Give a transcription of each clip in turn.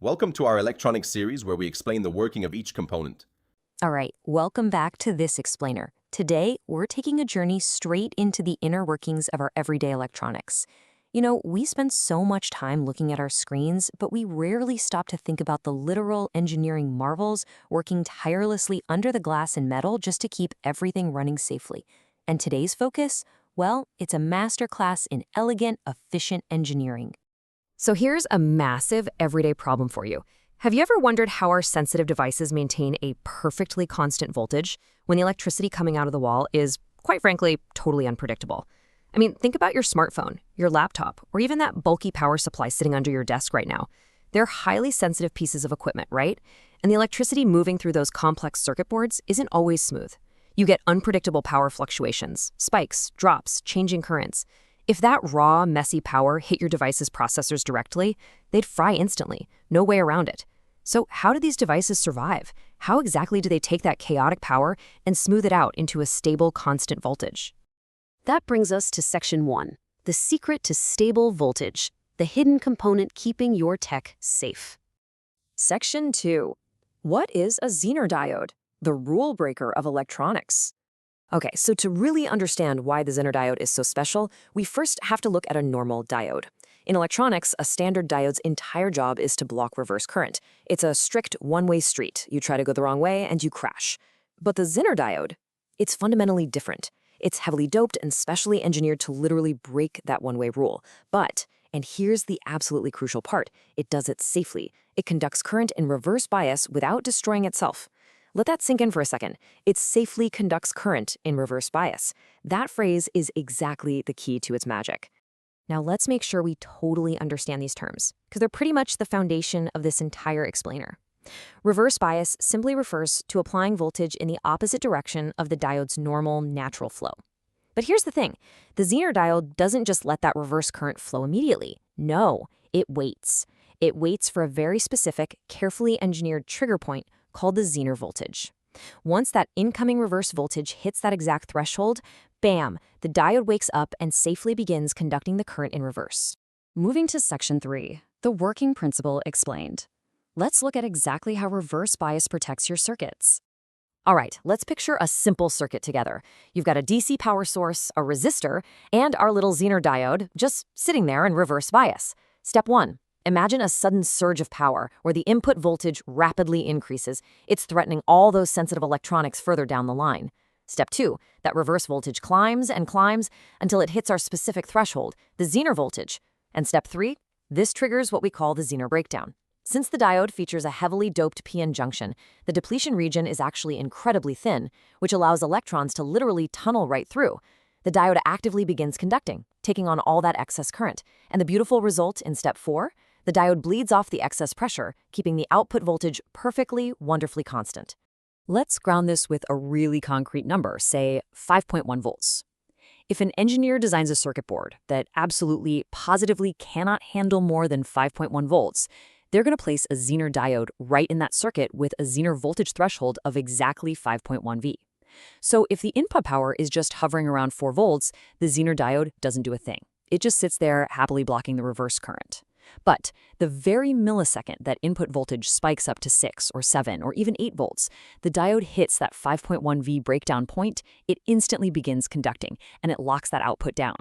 Welcome to our electronics series where we explain the working of each component. All right, welcome back to this explainer. Today, we're taking a journey straight into the inner workings of our everyday electronics. You know, we spend so much time looking at our screens, but we rarely stop to think about the literal engineering marvels working tirelessly under the glass and metal just to keep everything running safely. And today's focus? Well, it's a masterclass in elegant, efficient engineering. So here's a massive everyday problem for you. Have you ever wondered how our sensitive devices maintain a perfectly constant voltage when the electricity coming out of the wall is, quite frankly, totally unpredictable? I mean, think about your smartphone, your laptop, or even that bulky power supply sitting under your desk right now. They're highly sensitive pieces of equipment, right? And the electricity moving through those complex circuit boards isn't always smooth. You get unpredictable power fluctuations, spikes, drops, changing currents. If that raw, messy power hit your device's processors directly, they'd fry instantly. No way around it. So how do these devices survive? How exactly do they take that chaotic power and smooth it out into a stable, constant voltage? That brings us to Section 1, the secret to stable voltage, the hidden component keeping your tech safe. Section 2. What is a Zener diode? The rule breaker of electronics. Okay, so to really understand why the Zener diode is so special, we first have to look at a normal diode. In electronics, a standard diode's entire job is to block reverse current. It's a strict one-way street. You try to go the wrong way and you crash. But the Zener diode, it's fundamentally different. It's heavily doped and specially engineered to literally break that one-way rule. But, and here's the absolutely crucial part, it does it safely. It conducts current in reverse bias without destroying itself. Let that sink in for a second. It safely conducts current in reverse bias. That phrase is exactly the key to its magic. Now let's make sure we totally understand these terms, because they're pretty much the foundation of this entire explainer. Reverse bias simply refers to applying voltage in the opposite direction of the diode's normal, natural flow. But here's the thing. The Zener diode doesn't just let that reverse current flow immediately. No, it waits. It waits for a very specific, carefully engineered trigger point called the Zener voltage. Once that incoming reverse voltage hits that exact threshold, bam, the diode wakes up and safely begins conducting the current in reverse. Moving to Section 3, the working principle explained. Let's look at exactly how reverse bias protects your circuits. All right, let's picture a simple circuit together. You've got a DC power source, a resistor, and our little Zener diode just sitting there in reverse bias. Step 1. Imagine a sudden surge of power where the input voltage rapidly increases. It's threatening all those sensitive electronics further down the line. Step 2, that reverse voltage climbs and climbs until it hits our specific threshold, the Zener voltage. And step 3, this triggers what we call the Zener breakdown. Since the diode features a heavily doped p-n junction, the depletion region is actually incredibly thin, which allows electrons to literally tunnel right through. The diode actively begins conducting, taking on all that excess current. And the beautiful result in step 4, the diode bleeds off the excess pressure, keeping the output voltage perfectly, wonderfully constant. Let's ground this with a really concrete number, say 5.1 volts. If an engineer designs a circuit board that absolutely, positively cannot handle more than 5.1 volts, they're going to place a Zener diode right in that circuit with a Zener voltage threshold of exactly 5.1 V. So if the input power is just hovering around 4 volts, the Zener diode doesn't do a thing. It just sits there happily blocking the reverse current. But the very millisecond that input voltage spikes up to 6 or 7 or even 8 volts, the diode hits that 5.1 V breakdown point, it instantly begins conducting, and it locks that output down.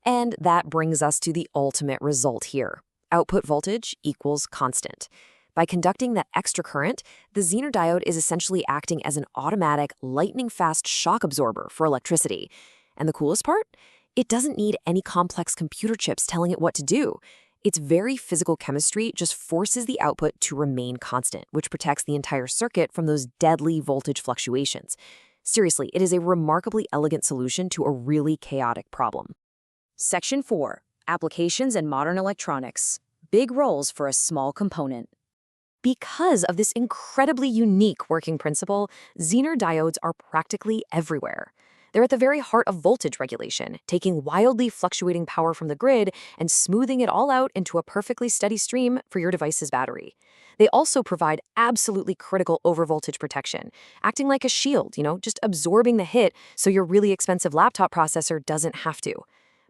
And that brings us to the ultimate result here. Output voltage equals constant. By conducting that extra current, the Zener diode is essentially acting as an automatic, lightning-fast shock absorber for electricity. And the coolest part? It doesn't need any complex computer chips telling it what to do. Its very physical chemistry just forces the output to remain constant, which protects the entire circuit from those deadly voltage fluctuations. Seriously, it is a remarkably elegant solution to a really chaotic problem. Section 4. Applications in modern electronics. Big roles for a small component. Because of this incredibly unique working principle, Zener diodes are practically everywhere. They're at the very heart of voltage regulation, taking wildly fluctuating power from the grid and smoothing it all out into a perfectly steady stream for your device's battery. They also provide absolutely critical overvoltage protection, acting like a shield, just absorbing the hit so your really expensive laptop processor doesn't have to.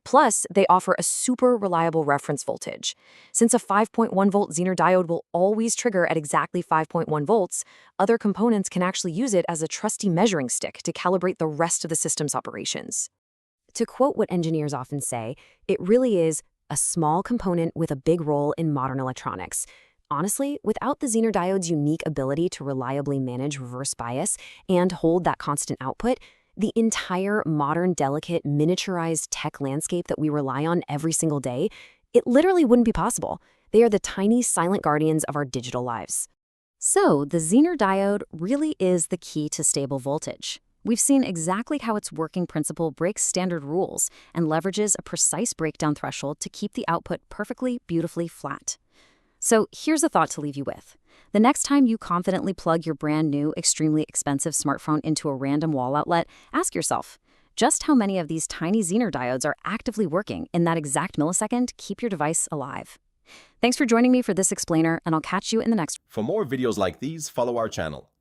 Plus, they offer a super reliable reference voltage. Since a 5.1-volt Zener diode will always trigger at exactly 5.1 volts, other components can actually use it as a trusty measuring stick to calibrate the rest of the system's operations. To quote what engineers often say, it really is a small component with a big role in modern electronics. Honestly, without the Zener diode's unique ability to reliably manage reverse bias and hold that constant output, the entire modern, delicate, miniaturized tech landscape that we rely on every single day, it literally wouldn't be possible. They are the tiny, silent guardians of our digital lives. So, the Zener diode really is the key to stable voltage. We've seen exactly how its working principle breaks standard rules and leverages a precise breakdown threshold to keep the output perfectly, beautifully flat. So here's a thought to leave you with. The next time you confidently plug your brand new, extremely expensive smartphone into a random wall outlet, ask yourself, just how many of these tiny Zener diodes are actively working in that exact millisecond to keep your device alive? Thanks for joining me for this explainer, and I'll catch you in the next. For more videos like these, follow our channel.